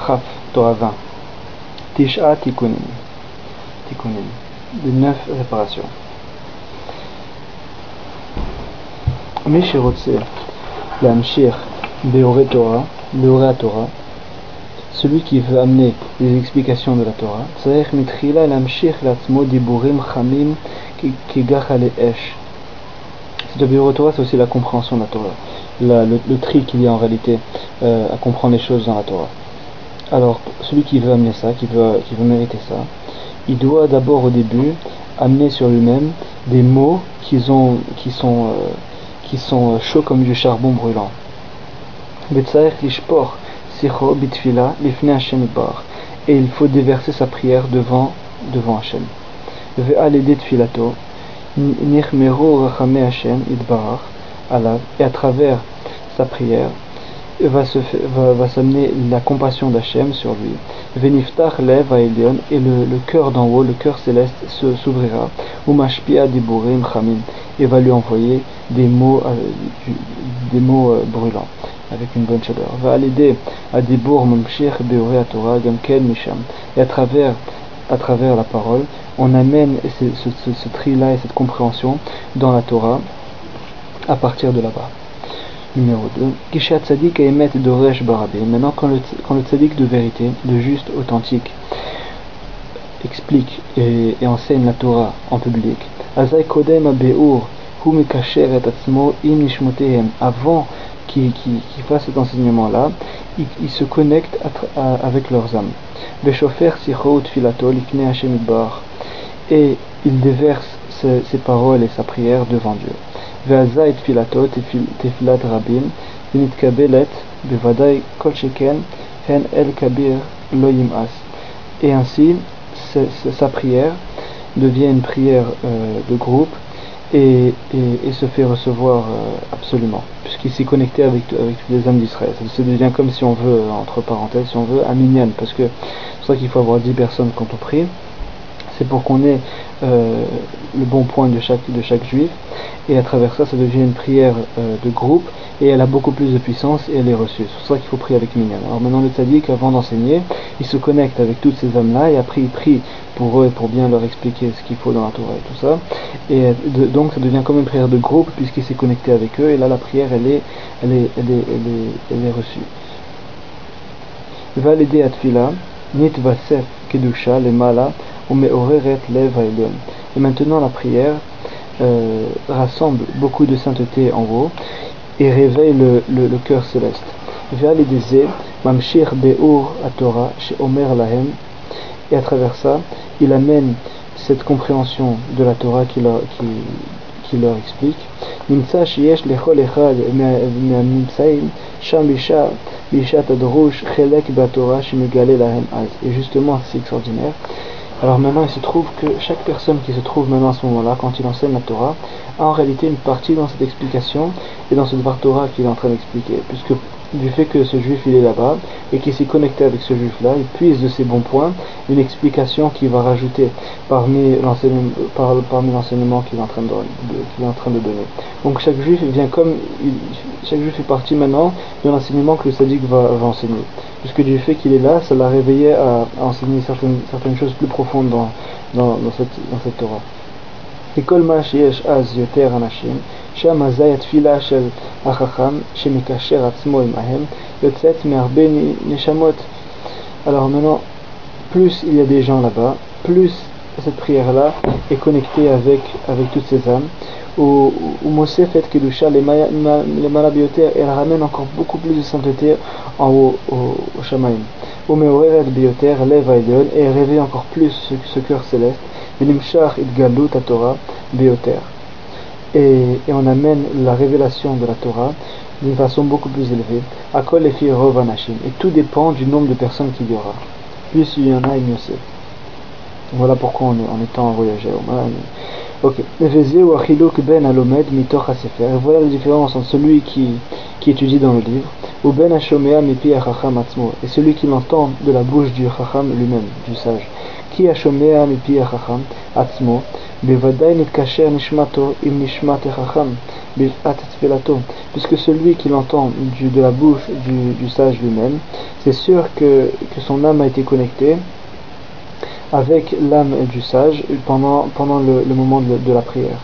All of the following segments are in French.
Chaf, Torah 20. Tisha Tikunim, de 9 réparations. Mishirotse, Lamshir, Beore Torah, celui qui veut amener les explications de la Torah, Tzarech Mitrila Lamshir Latzmo Diburim Chamim Kigachale Esh. Le Beore Torah, c'est aussi la compréhension de la Torah, le tri qu'il y a en réalité à comprendre les choses dans la Torah. Alors, celui qui veut amener ça, qui veut mériter ça, il doit d'abord au début amener sur lui-même des mots qui sont chauds comme du charbon brûlant. Et il faut déverser sa prière devant Hachem. Et à travers sa prière va s'amener la compassion d'Hachem sur lui. Veniftach lev ha'elyon, et le cœur d'en haut, le cœur céleste s'ouvrira. Umashpia diburim chamim, et va lui envoyer des mots brûlants avec une bonne chaleur. Va alider adibur mamshich beore Torah gamken misham, et à travers la parole on amène ce tri-là et cette compréhension dans la Torah à partir de là-bas. Numéro 2. Kishat Tzadik Emet Doresh Barabé. Maintenant, quand le Tzadik de vérité, de juste, authentique, explique et enseigne la Torah en public, Azai Kodem Abeur Hu Mekasher et Atzmo Im Nishmotehem, avant qu'il fasse cet enseignement-là, il se connecte avec leurs âmes. Veshofer Sicho Tfilato Lifnei Hashem Idbar, et il déverse ses paroles et sa prière devant Dieu. Ve'azai tfilato tefilat rabim v'nitkabelet bevadai kol sheken hen el kabir lo yim'as. Et ainsi sa prière devient une prière de groupe et se fait recevoir absolument, puisqu'il s'est connecté avec tous les âmes d'Israël. Ça devient comme, si on veut, entre parenthèses, si on veut, un minyan, parce que c'est pour ça qu'il faut avoir 10 personnes quand on prie. C'est pour qu'on ait le bon point de chaque juif, et à travers ça devient une prière de groupe, et elle a beaucoup plus de puissance et elle est reçue. C'est pour ça qu'il faut prier avec minyan. Alors maintenant le tzaddik, avant d'enseigner, il se connecte avec toutes ces âmes-là, et après il prie pour eux et pour bien leur expliquer ce qu'il faut dans la Torah et tout ça, et donc ça devient comme une prière de groupe puisqu'il s'est connecté avec eux, et là la prière elle est reçue. Va l'aider à tfila nit vasef kedusha lemala. Et maintenant la prière rassemble beaucoup de sainteté en haut et réveille le cœur céleste. Et à travers ça, il amène cette compréhension de la Torah qui leur explique. Et justement, c'est extraordinaire. Alors maintenant, il se trouve que chaque personne qui se trouve maintenant à ce moment-là, quand il enseigne la Torah, a en réalité une partie dans cette explication et dans cette Torah qu'il est en train d'expliquer, puisque du fait que ce juif il est là-bas et qu'il s'est connecté avec ce juif-là, il puise de ses bons points une explication qu'il va rajouter parmi l'enseignement qu'il est en train de donner. Donc chaque juif fait partie maintenant de l'enseignement que le tzaddik va enseigner. Puisque du fait qu'il est là, ça l'a réveillé à enseigner certaines choses plus profondes dans cette Torah. וכל מה שיש אז יותר אנשים, שם אזי התפילה של החכם שמקשר עצמו עמהם יוצאת מהרבה נשמות. Alors maintenant, plus il y a des gens là-bas, plus cette prière-là est connectée avec toutes ces âmes. Ou Mosefet Kedusha למעלה ביותר, elle ramène encore beaucoup plus de sainteté en haut au Shamaim. Ou Meoreret ביותר לב העליון, et elle réveille encore plus ce cœur céleste. V'nimshach itgalut Torah beoter, et on amène la révélation de la Torah d'une façon beaucoup plus élevée. Akol efi rov anashim, et tout dépend du nombre de personnes qu'il y aura. Plus il y en a, mieux c'est. Voilà pourquoi on est en voyageur. Ok. Vezeu achiluk ben alomed mitoch hasefer. Voilà la différence entre celui qui étudie dans le livre, ou ben hashomea mipi hachacham atzmo, et celui qui l'entend de la bouche du chacham lui-même, du sage. Qui hashomea mipi hachacham atzmo, Bevadai nitkacher nishmato im nishmat echacham bifat tfilato. Puisque celui qui l'entend de la bouche du sage lui-même, c'est sûr que son âme a été connectée avec l'âme du sage pendant le moment de la prière.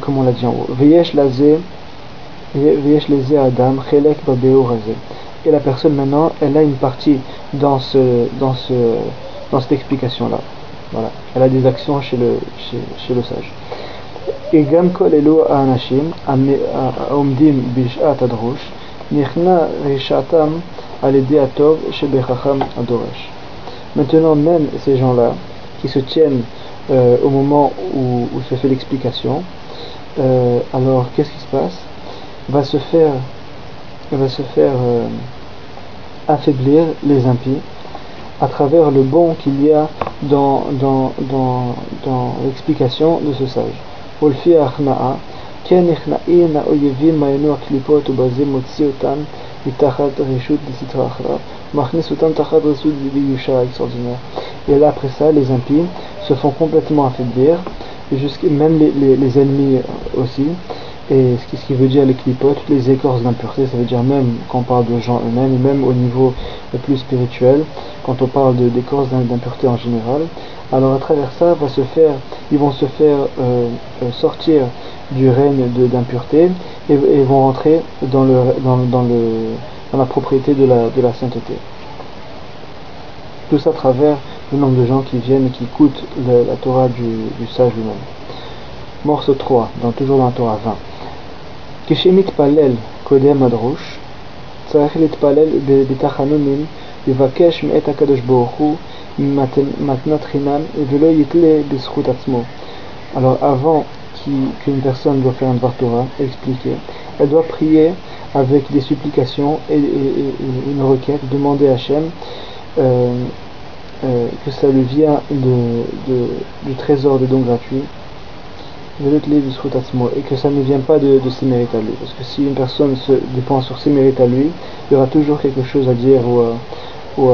Comme on l'a dit en haut. Veyesh leze adam chelek babeur hazeh. Et la personne maintenant, elle a une partie dans cette explication-là. Voilà. Elle a des actions chez le sage. Et gam kol elu anashim omdim bishat adrosh nichna rishatam aledi atov shebechacham adoresh. Maintenant, même ces gens-là qui se tiennent au moment où se fait l'explication, alors qu'est-ce qui se passe? Va se faire affaiblir les impies à travers le bon qu'il y a dans l'explication de ce sage. Olfi achna'a ken ichna'in ha'oyevim ma'enu ha'klipot ubazim motzi'otan mitachat reshut d'sitra achra machnisotan tachat reshut d'yusha extraordinaire. Et là après ça, les impies se font complètement affaiblir, même les ennemis aussi. Et ce qui veut dire les clipotes, toutes les écorces d'impureté, ça veut dire même quand on parle de gens eux-mêmes, et même au niveau le plus spirituel, quand on parle d'écorces d'impureté en général. Alors à travers ça, ils vont se faire sortir du règne d'impureté et vont rentrer dans la propriété de la sainteté. Tout ça à travers le nombre de gens qui viennent et qui écoutent la Torah du sage lui-même. Morceau 3, toujours dans la Torah 20. כשמתפלל קודם הדרוש, צריך להתפלל בתחנונים, לבקש מאת הקדוש ברוך הוא מתנת חינם ולא יתלה בזכות עצמו. Alors avant qu'une personne doit faire un Dvar Torah, expliquer, elle doit prier avec des supplications et une requête, demander à Hachem que ça lui vient du trésor des dons gratuits, et que ça ne vient pas de ses mérites à lui, parce que si une personne se dépend sur ses mérites à lui, il y aura toujours quelque chose à dire ou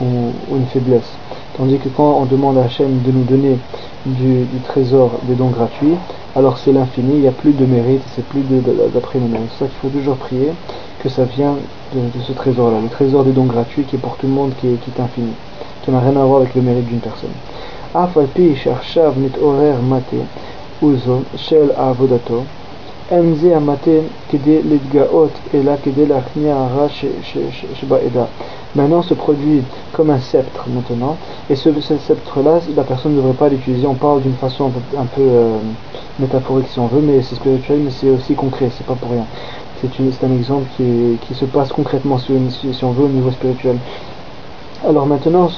une faiblesse. Tandis que quand on demande à Hachem de nous donner du trésor des dons gratuits, alors c'est l'infini, il n'y a plus de mérite, c'est plus d'après nous-mêmes. C'est ça qu'il faut toujours prier, que ça vient de ce trésor-là, le trésor des dons gratuits qui est pour tout le monde, qui est infini, qui n'a rien à voir avec le mérite d'une personne. Uzo shel avodato en ze amate kede lidgaot ela kede lachnia ara shebaeda. Maintenant se produit comme un sceptre maintenant, et ce sceptre-là, la personne ne devrait pas l'utiliser. On parle d'une façon un peu métaphorique si on veut, mais c'est spirituel, mais c'est aussi concret, c'est pas pour rien. C'est un exemple qui se passe concrètement si on veut au niveau spirituel. Alors maintenant,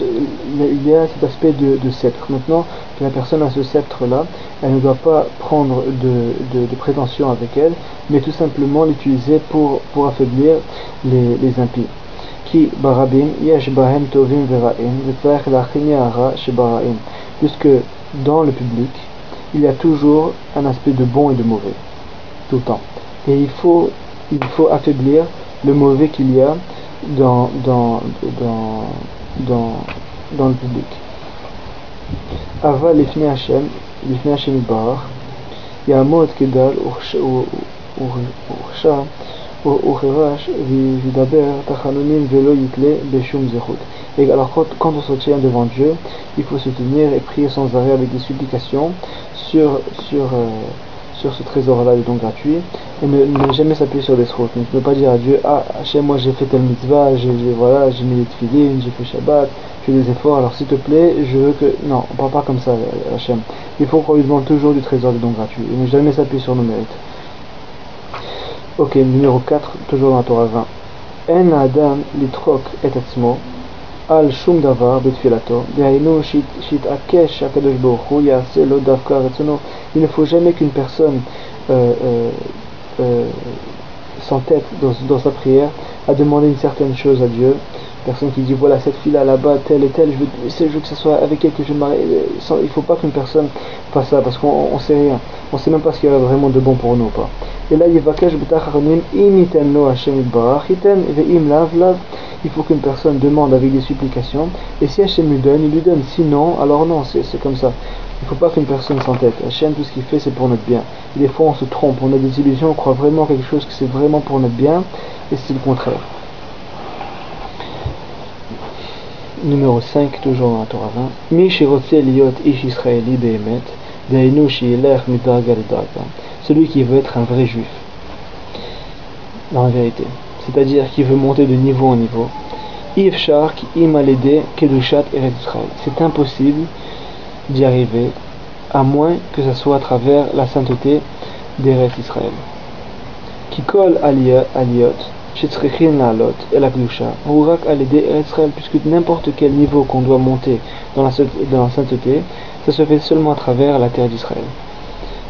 il y a cet aspect de sceptre. Maintenant que la personne a ce sceptre-là, elle ne doit pas prendre de prétention avec elle, mais tout simplement l'utiliser pour affaiblir les impies. Ki barabim yesh bahem tovim vera'im v'tzarech lachini hara shebara'im. Puisque dans le public, il y a toujours un aspect de bon et de mauvais, tout le temps. Et il faut affaiblir le mauvais qu'il y a dans le public. Ava lifnei Hashem yitbarach ya'amod kedal u'chsha u'cherash v'yidaber tachanonim velo yitle beshum zechut. Et alors quand on se tient devant Dieu, il faut se tenir et prier sans arrêt avec des supplications sur ce trésor-là de dons gratuits, et ne jamais s'appuyer sur des sroutes. Ne peut pas dire à Dieu, Hachem, moi j'ai fait tel mitzvah, j'ai mis les tefillin, j'ai fait Shabbat, j'ai fait des efforts, alors s'il te plaît, je veux que... Non, on parle pas comme ça, Hachem. Il faut qu'on lui demande toujours du trésor de dons gratuits, et ne jamais s'appuyer sur nos mérites. Ok, numéro 4, toujours dans la Torah 20. En adam litrok et atzmo al shum davar betfilato dehainu shitakesh hakadosh baruch hu ya'aseh lo davka retzono. Il ne faut jamais qu'une personne s'entête dans sa prière à demander une certaine chose à Dieu. Personne qui dit voilà cette fille là-bas, telle et telle, je veux que ce soit avec elle que je me marie. Il ne faut pas qu'une personne fasse ça, parce qu'on sait rien, on sait même pas ce qu'il y a vraiment de bon pour nous ou pas. Et là il faut qu'une personne demande avec des supplications, et si Hachem lui donne, sinon alors non, c'est comme ça. Il ne faut pas qu'une personne s'entête. Hachem, tout ce qu'il fait, c'est pour notre bien. Et des fois, on se trompe, on a des illusions, on croit vraiment quelque chose que c'est vraiment pour notre bien, et c'est le contraire. Numéro 5, toujours dans la Torah 20. Mi shirotze liot ish israeli be'emet, de'inu shi'ilech midarga lidarga. Celui qui veut être un vrai juif, dans la vérité. C'est-à-dire qui veut monter de niveau en niveau. Ifshar ki imalede kedushat eret Israël. C'est impossible d'y arriver, à moins que ce soit à travers la sainteté d'Eret Israël. Qui colle aliot, shetzrechin la'alot, et la kedusha, hurak alede Eret Israël, puisque n'importe quel niveau qu'on doit monter dans la sainteté, ça se fait seulement à travers la terre d'Israël.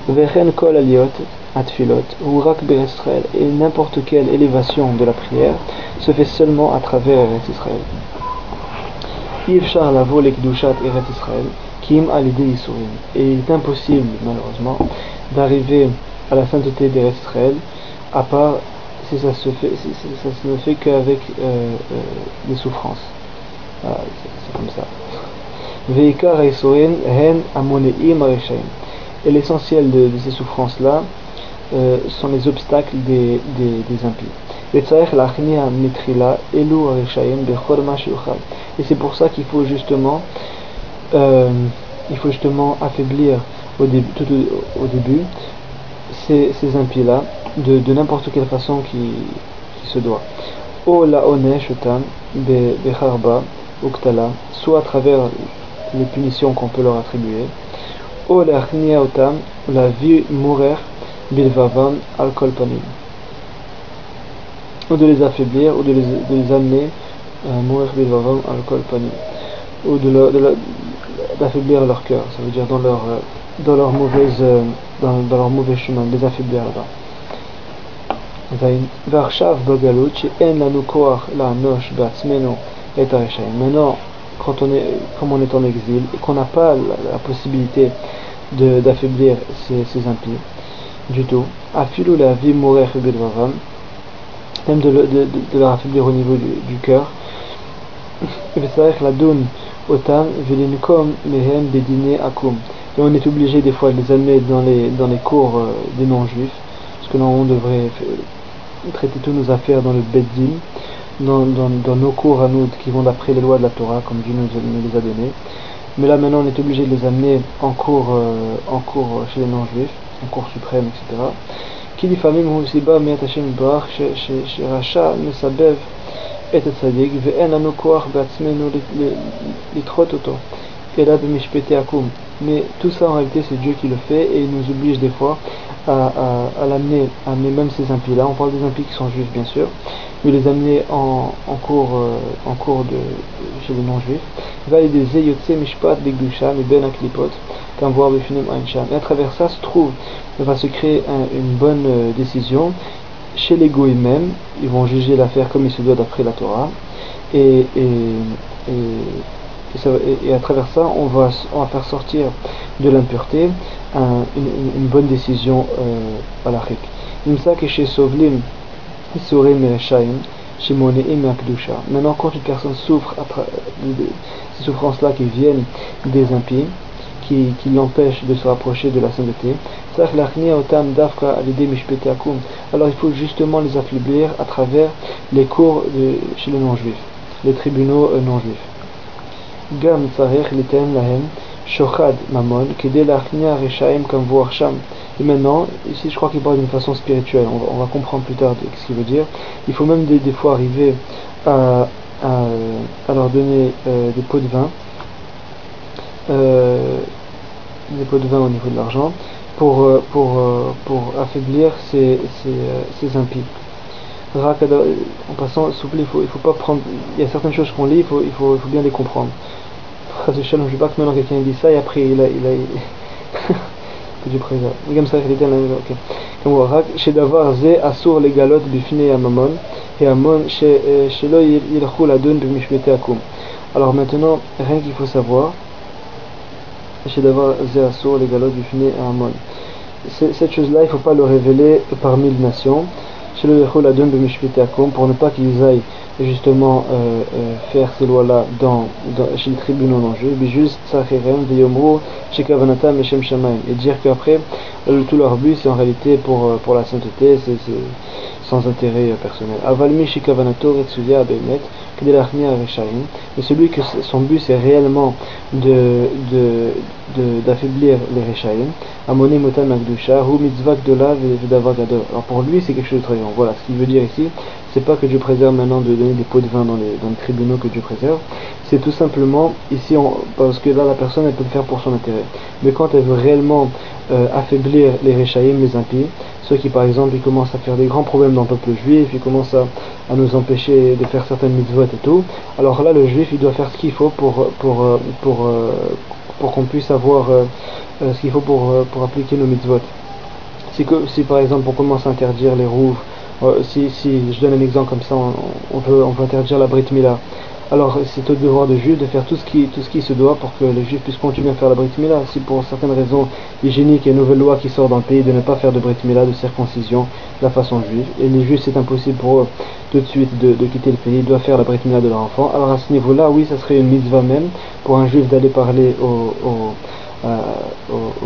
Vechen kol aliot, atfilot, hurak be'Eret Israël, et n'importe quelle élévation de la prière se fait seulement à travers Eret Israël. Ifshar lavo le kedushat Eret Israël, Kim al-Ide Yisurim. Et il est impossible, malheureusement, d'arriver à la sainteté d'Eretz Israël, à part si ça se ne fait qu'avec des souffrances. Voilà, c'est comme ça. Veikar Yisurim hen amoneim areshaim. Et l'essentiel de ces souffrances-là sont les obstacles des impies. Et c'est pour ça qu'il faut justement affaiblir au début ces impies-là de n'importe quelle façon qui se doit. O la onesh otam becharba uktala, soit à travers les punitions qu'on peut leur attribuer. O la achnia otam la vie mourir bilvavam al kol panim, ou de les affaiblir ou de les amener mourir bilvavam al kol panim, ou d'affaiblir leur cœur, ça veut dire dans leur mauvais chemin, les affaiblir là-bas. Maintenant, comme on est en exil et qu'on n'a pas la possibilité d'affaiblir ces impies du tout, même de leur affaiblir au niveau du cœur, et on est obligé des fois de les amener dans les cours des non-juifs, parce que normalement on devrait traiter toutes nos affaires dans le Beddin, dans nos cours à nous qui vont d'après les lois de la Torah, comme Dieu nous les a donnés. Mais là maintenant on est obligé de les amener en cours chez les non-juifs, en cours suprême, etc. Qui לפעמים הוא סיבה מאת השם יתברך שרשע מסבב את הצדיק ואין לנו כוח בעצמנו לדחות אותו אלא במשפטי עקום. Mais tout ça en réalité c'est Dieu qui le fait et il nous oblige des fois à l'amener, à amener même ces impies là. On parle des impies qui sont juifs bien sûr, mais les amener en cours chez les non-juifs. Et à travers ça va se créer une bonne décision chez les goïs même. Ils vont juger l'affaire comme il se doit d'après la Torah, et à travers ça on va faire sortir de l'impureté une bonne décision à la Rik. Maintenant, quand une personne souffre ces souffrances-là qui viennent des impies, qui l'empêchent de se rapprocher de la sainteté, alors il faut justement les affaiblir à travers les cours chez les non-juifs, les tribunaux non-juifs. Gam tzarech liten lahem shochad mamon kedei lachnia reshaim kam voir sham. Et maintenant, ici je crois qu'il parle d'une façon spirituelle, on va comprendre plus tard ce qu'il veut dire. Il faut même des fois arriver à leur donner des pots de vin, au niveau de l'argent, pour affaiblir ces impies. En passant, s'il vous plaît, il faut pas prendre. Il y a certaines choses qu'on lit, il faut bien les comprendre. Je ne veux pas que maintenant quelqu'un dit ça et après il a que Dieu préserve. Comme ça, il était là. Comme chez Davar Zé Assur les galotes bifné à Mamon et Amon chez Lo il roule à donne bimishmete akum. Alors maintenant, rien qu'il faut savoir, chez Davar Zé Assur les galotes bifné à Amon. Cette chose-là, il ne faut pas le révéler parmi les nations, chez le Choladun de Mishpitakom, pour ne pas qu'ils aillent justement faire ces lois-là chez les tribunaux d'enjeu, mais juste Tsacherem, Veyomro, chez Kavanatam et Shem Shamaim, et dire qu'après, tout leur but c'est en réalité pour la sainteté, c'est sans intérêt personnel. Avalmi chez Kavanato, Retsuya, Bemet, Kedelachnia, Rechaim, et celui que son but c'est réellement d'affaiblir les Rechaim, Amoni Motan Magdusha, Hu Mitzvah Gdola, Vedavar Gadol. Alors pour lui c'est quelque chose de très grand. Voilà, ce qu'il veut dire ici, c'est pas que Dieu préserve maintenant de donner des pots de vin dans les tribunaux que Dieu préserve, c'est tout simplement ici, parce que là la personne elle peut le faire pour son intérêt. Mais quand elle veut réellement affaiblir les Rechaim, les impies, ceux qui par exemple ils commencent à faire des grands problèmes dans le peuple juif, ils commencent à nous empêcher de faire certaines mitzvot et tout, alors là le juif il doit faire ce qu'il faut pour qu'on puisse avoir ce qu'il faut pour appliquer nos mitzvot. Si par exemple on commence à interdire les rouves, si je donne un exemple comme ça, on veut interdire la Brit Mila, alors c'est au devoir de juif de faire tout ce qui se doit pour que les juifs puissent continuer à faire la Brit Mila. Si pour certaines raisons hygiéniques il y a une nouvelle loi qui sort dans le pays de ne pas faire de Brit Mila, de circoncision de la façon juive, et les juifs c'est impossible pour eux tout de suite de quitter le pays, ils doivent faire la Brit Mila de leur enfant, alors à ce niveau-là, oui, ça serait une mitzvah même pour un juif d'aller parler aux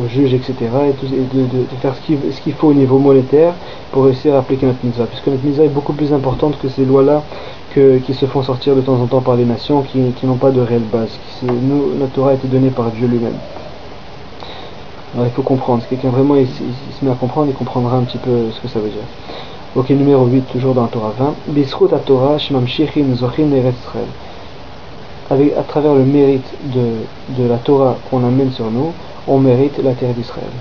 juges, etc., et de faire ce qu'il faut au niveau monétaire pour réussir à appliquer notre mitzvah, puisque notre mitzvah est beaucoup plus importante que ces lois-là qui se font sortir de temps en temps par les nations qui n'ont pas de réelle base. Notre Torah a été donnée par Dieu lui-même. Alors il faut comprendre, si quelqu'un vraiment il se met à comprendre, il comprendra un petit peu ce que ça veut dire. Ok, numéro 8, toujours dans la Torah 20. Bisrut Torah Shemam Shechin Zochin Eretz Israël. À travers le mérite de la Torah qu'on amène sur nous, on mérite la terre d'Israël.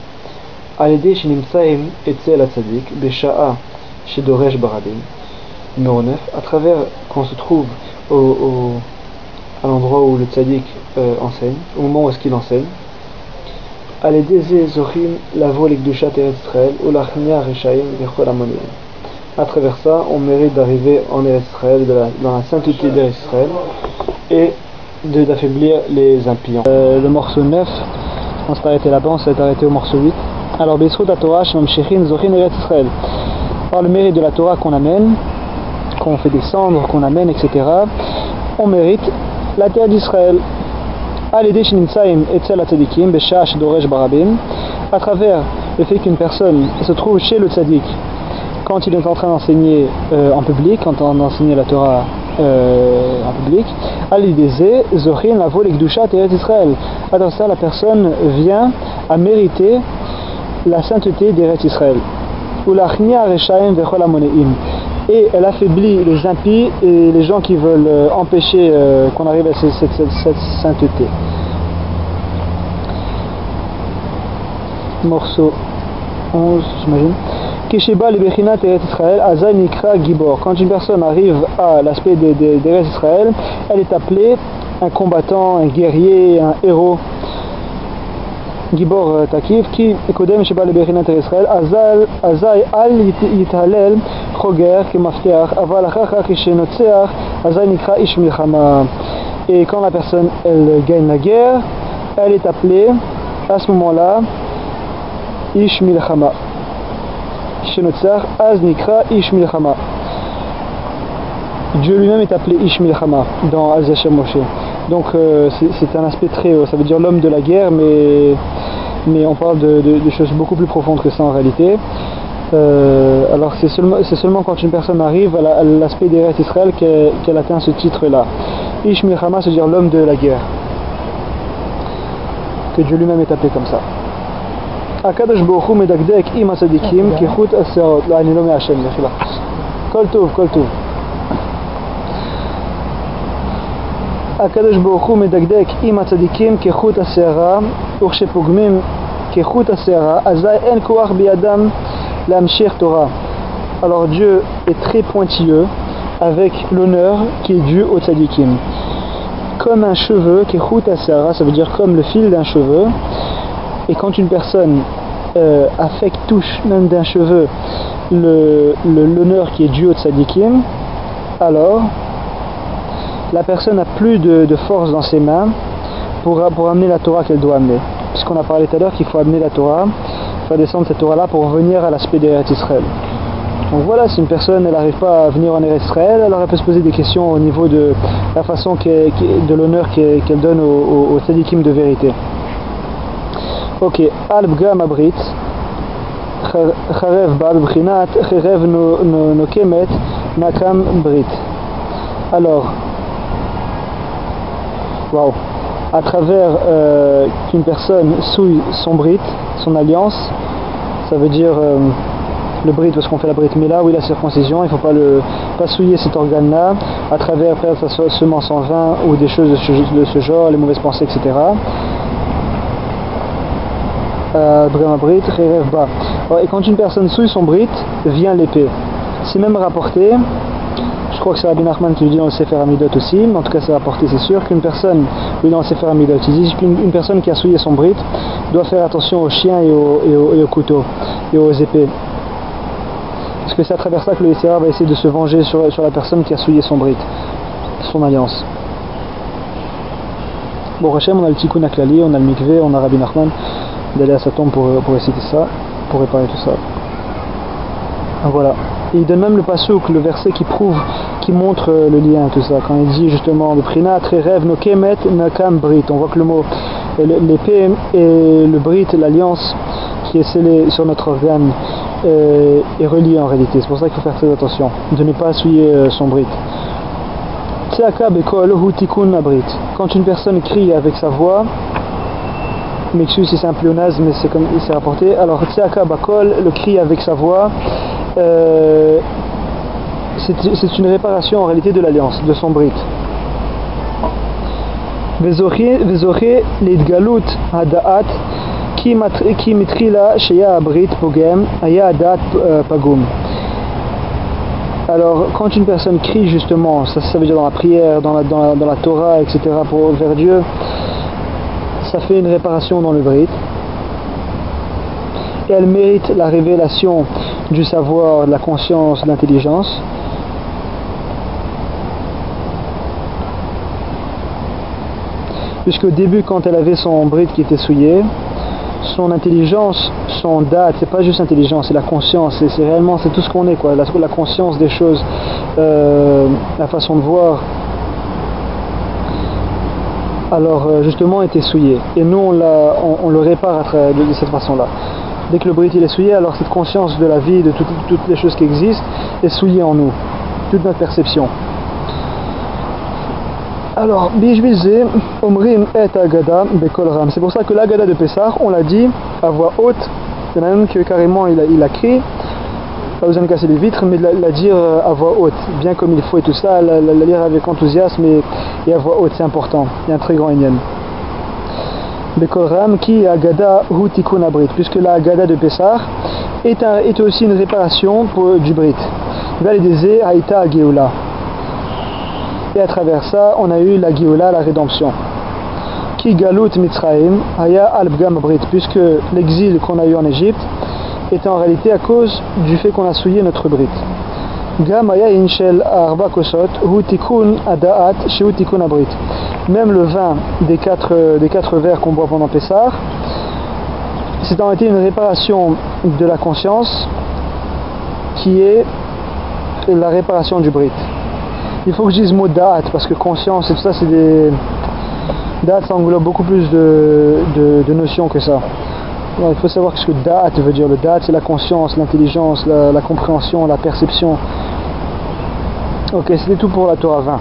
Aledé Shinimtsaim Etzel Atzadik Besha'a Shedoresh Barabim. Numéro 9. À travers qu'on se trouve à l'endroit où le tzaddik enseigne, au moment où est-ce qu'il enseigne, Aledé Zochim Lavo Lekdushat Eretz Israël Ulachnia Rechaim Vechol Amonim. À travers ça, on mérite d'arriver en Eretz Israël, dans la sainteté d'Eretz Israël, et d'affaiblir les impies. Le morceau 9, on s'est arrêté là-bas, on s'est arrêté au morceau 8. Alors, Bisrut Torah, Shemam Shechin, Zochin Eretz Israël. Par le mérite de la Torah qu'on amène, qu'on fait descendre, qu'on amène, etc., on mérite la terre d'Israël. Aledé Shinimtsaim Etzel Atzadikim, Besha Shedoresh Barabim. À travers le fait qu'une personne se trouve chez le tzaddik, quand il est en train d'enseigner en public, quand on enseigne la Torah en public, Alidézé, Zochin, Lavo, Lekdushat, Eretz Israël. Alors ça, la personne vient à mériter la sainteté d'Eretz Israël. Ulachnia Rechaim Vechol Amoneim. Et elle affaiblit les impies et les gens qui veulent empêcher qu'on arrive à cette sainteté. Morceau 11, j'imagine. Kesheba le Bechinat Eretz Israël, Azay Nikra Gibor. Quand une personne arrive à l'aspect d'Eretz Israël, elle est appelée un combattant, un guerrier, un héros. Gibor Takiv, qui Kodem Sheba le Bechinat Eretz Israël, Azay Al Yithalel Choger Kemafteach, Aval Achacha Keshenotseach, Azay Nikra Ish Milchama. Et quand la personne elle gagne la guerre, elle est appelée à ce moment-là Ish Milchama. Shenotzar Az Nikra Ish Milchama. Dieu lui-même est appelé Ish Milchama dans Az Yashem Moshe. Donc c'est un aspect très haut, ça veut dire l'homme de la guerre, mais on parle de choses beaucoup plus profondes que ça en réalité. Alors c'est seulement quand une personne arrive à l'aspect d'Eretz Israël qu'elle atteint ce titre-là. Ish Milchama, c'est-à-dire l'homme de la guerre, que Dieu lui-même est appelé comme ça. הקדוש ברוך הוא מדקדק עם הצדיקים כחוט השערות. לא, אני לא מעשן, מחילה. כל טוב, כל טוב. הקדוש ברוך הוא מדקדק עם הצדיקים כחוט השערה, וכשפוגמים כחוט השערה, אזי אין כוח בידם להמשיך תורה. Alors Dieu est très pointilleux avec l'honneur qui est dû aux tzadikim. Comme un cheveu, kechut השערה, ça veut dire comme le fil d'un cheveu. Et quand une personne touche même d'un cheveu l'honneur qui est dû au tzadikim, alors la personne n'a plus de force dans ses mains pour amener la Torah qu'elle doit amener. Puisqu'on a parlé tout à l'heure qu'il faut amener la Torah, faire descendre cette Torah là pour revenir à l'aspect d'Eretz Israël. Donc voilà, si une personne elle n'arrive pas à venir en Eretz Israël, alors elle peut se poser des questions au niveau de la façon de l'honneur qu'elle donne aux tzadikim de vérité. Ok, Alb Gam Abrit, Charev Ba B'Chinat, Charev Nokemet, Nakam Brit. Alors, waouh, à travers qu'une personne souille son brit, son alliance, ça veut dire le brit parce qu'on fait la brit mila, oui la circoncision, il ne faut pas souiller cet organe-là, à travers perdre sa semence en vin ou des choses de ce genre, les mauvaises pensées, etc. Et quand une personne souille son brit, vient l'épée. C'est même rapporté, je crois que c'est Rabbi Nachman qui le dit dans le Sefer Amidot aussi, mais en tout cas c'est rapporté, c'est sûr qu'une personne, oui dans le Sefer Amidot, il dit qu'une personne qui a souillé son brit doit faire attention aux chiens et aux couteaux et aux épées. Parce que c'est à travers ça que le Yetzer va essayer de se venger sur la personne qui a souillé son brit, son alliance. Bon, Hachem, on a le Tikkun Aklali, on a le Mikveh, on a Rabbi Nachman, d'aller à sa tombe pour réciter ça, pour réparer tout ça. Voilà. Et il donne même le passouk, le verset qui montre le lien, tout ça. Quand il dit justement le Prinat, Rerev, Nokemet, Nakam, Brit. On voit que le mot, l'épée et le Brit, l'alliance qui est scellée sur notre organe, est reliée en réalité. C'est pour ça qu'il faut faire très attention, de ne pas souiller son Brit. Tseaka Bekol, Hu Tikkun Abrit. Quand une personne crie avec sa voix, m'excuse si c'est un pléonasme, mais c'est comme c'est rapporté. Alors, Tseaka Bakol, le cri avec sa voix, c'est une réparation en réalité de l'alliance, de son brit. Vezoché l'idgalut hadaat ki mitrila sheya abrit pogem aya adat pagum. Alors, quand une personne crie justement, ça veut dire dans la prière, dans la Torah, etc., vers Dieu, ça fait une réparation dans le brit. Et elle mérite la révélation du savoir, de la conscience, de l'intelligence. Puisqu'au début, quand elle avait son brit qui était souillé, son intelligence, son date, c'est pas juste intelligence, c'est la conscience, c'est réellement, c'est tout ce qu'on est, quoi, la conscience des choses, la façon de voir. Alors justement était souillé. Et nous on le répare de cette façon-là. Dès que le brit il est souillé, alors cette conscience de la vie, de toutes les choses qui existent, est souillée en nous. Toute notre perception. Alors, Bijbizé, Omrim et Agada, Bekol Ram. C'est pour ça que l'Agada de Pessah, on l'a dit à voix haute. Il y en a même qui carrément il a crié, pas besoin de casser les vitres, mais de la dire à voix haute, bien comme il faut et tout ça, la lire avec enthousiasme et à voix haute, c'est important. Il y a un très grand Inyan. Bekol Ram qui Agada Hu Tikkun Abrit, puisque la Agada de Pessah est aussi une réparation du Brit. Valideze Haïta Geoula. Et à travers ça, on a eu la Geoula, la rédemption. Ki Galut Mitzraim Haya Albgam Abrit, puisque l'exil qu'on a eu en Égypte est en réalité à cause du fait qu'on a souillé notre Brit. Gam Haya Inshel Arba Kosot Hu Tikkun Adaat Shehu Tikkun Abrit. Même le vin des quatre verres qu'on boit pendant Pessah, c'est en réalité une réparation de la conscience qui est la réparation du Brit. Il faut que je dise mot da'at parce que conscience et tout ça c'est des... Da'at ça englobe beaucoup plus de notions que ça. Alors, il faut savoir ce que da'at veut dire. Le da'at c'est la conscience, l'intelligence, la compréhension, la perception. Ok, c'était tout pour la Torah 20.